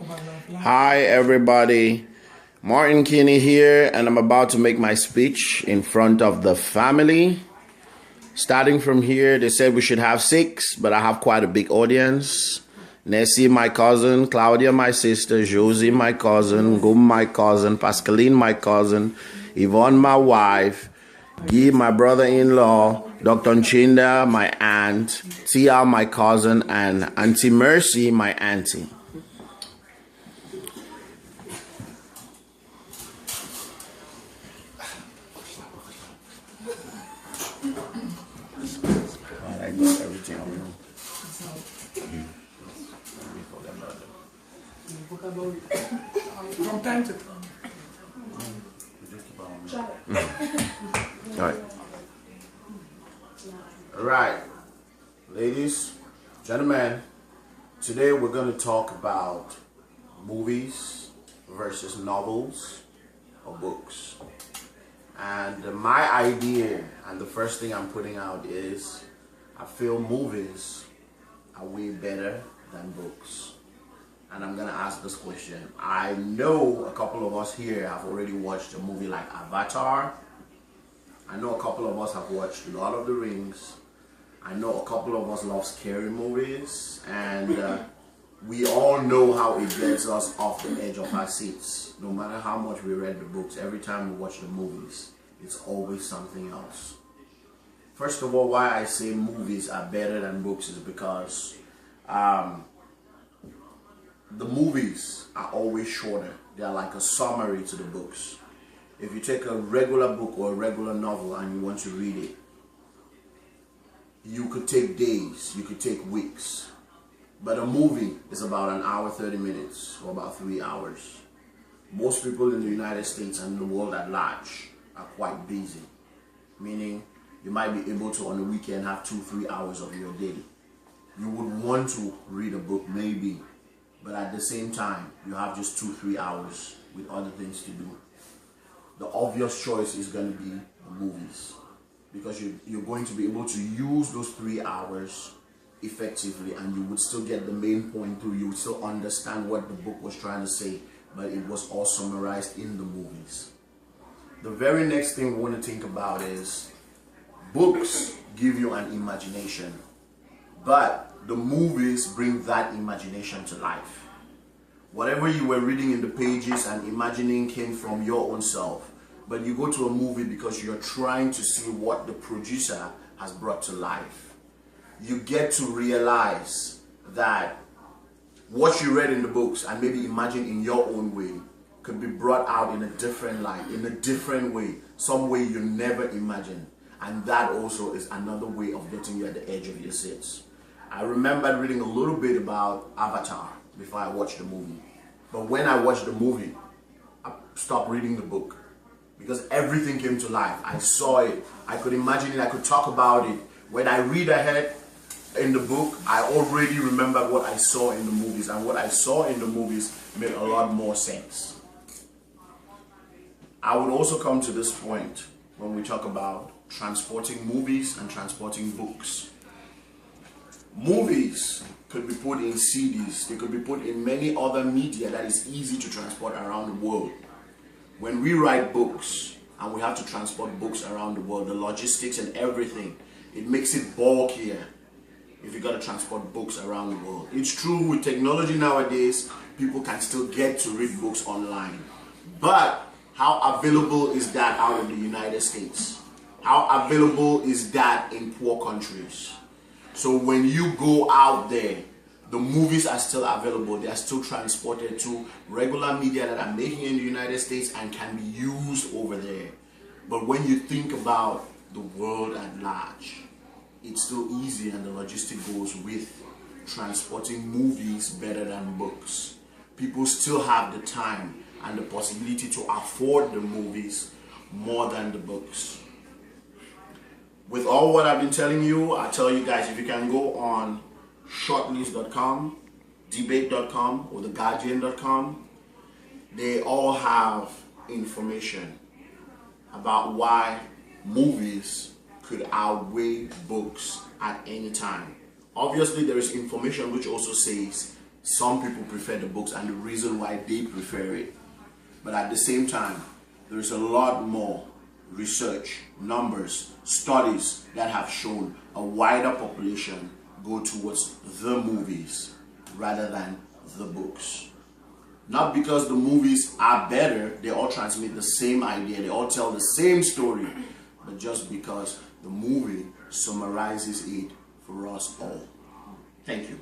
Hi everybody, Martin Kinney here, and I'm about to make my speech in front of the family. Starting from here, they said we should have 6, but I have quite a big audience. Nessie, my cousin, Claudia, my sister, Josie, my cousin, Gum, my cousin, Pascaline, my cousin, Yvonne, my wife, Guy, my brother-in-law, Dr. Nchinda, my aunt, Tia, my cousin, and Auntie Mercy, my auntie. I got everything on you. From time to time. All right, ladies, gentlemen, today we're going to talk about movies versus novels or books. And my idea, and the first thing I'm putting out is, I feel movies are way better than books. And I'm gonna ask this question. I know a couple of us here have already watched a movie like Avatar. I know a couple of us have watched Lord of the Rings. I know a couple of us love scary movies, and we all know how it gets us off the edge of our seats. No matter how much we read the books, every time we watch the movies, it's always something else. First of all, why I say movies are better than books is because the movies are always shorter. They are like a summary to the books. If you take a regular book or a regular novel and you want to read it, you could take days, you could take weeks. But a movie is about an hour, 30 minutes, or about 3 hours. Most people in the United States and the world at large are quite busy. Meaning, you might be able to on the weekend have 2-3 hours of your day. You would want to read a book maybe, but at the same time, you have just 2-3 hours with other things to do. The obvious choice is going to be the movies, because you're going to be able to use those 3 hours effectively, and you would still get the main point through. You would still understand what the book was trying to say, but it was all summarized in the movies. The very next thing we want to think about is books give you an imagination, but the movies bring that imagination to life. Whatever you were reading in the pages and imagining came from your own self, but you go to a movie because you're trying to see what the producer has brought to life. You get to realize that what you read in the books and maybe imagine in your own way could be brought out in a different light, in a different way, some way you never imagined. And that also is another way of getting you at the edge of your seats. I remember reading a little bit about Avatar before I watched the movie. But when I watched the movie, I stopped reading the book because everything came to life. I saw it, I could imagine it, I could talk about it. When I read ahead in the book, I already remember what I saw in the movies, and what I saw in the movies made a lot more sense. I would also come to this point when we talk about transporting movies and transporting books. Movies could be put in CDs, they could be put in many other media that is easy to transport around the world. When we write books and we have to transport books around the world, the logistics and everything, it makes it bulkier if you got to transport books around the world. It's true with technology nowadays, people can still get to read books online. But how available is that out of the United States? How available is that in poor countries? So when you go out there, the movies are still available. They are still transported to regular media that are making in the United States and can be used over there. But when you think about the world at large, it's still easy, and the logistic goes with transporting movies better than books. People still have the time and the possibility to afford the movies more than the books. With all what I've been telling you, I tell you guys, if you can go on shortnews.com, debate.com, or theguardian.com, they all have information about why movies could outweigh books at any time. Obviously, there is information which also says Some people prefer the books and the reason why they prefer it. But at the same time, there's a lot more research, numbers, studies that have shown a wider population go towards the movies rather than the books. Not because the movies are better, they all transmit the same idea, they all tell the same story, but just because the movie summarizes it for us all. Thank you.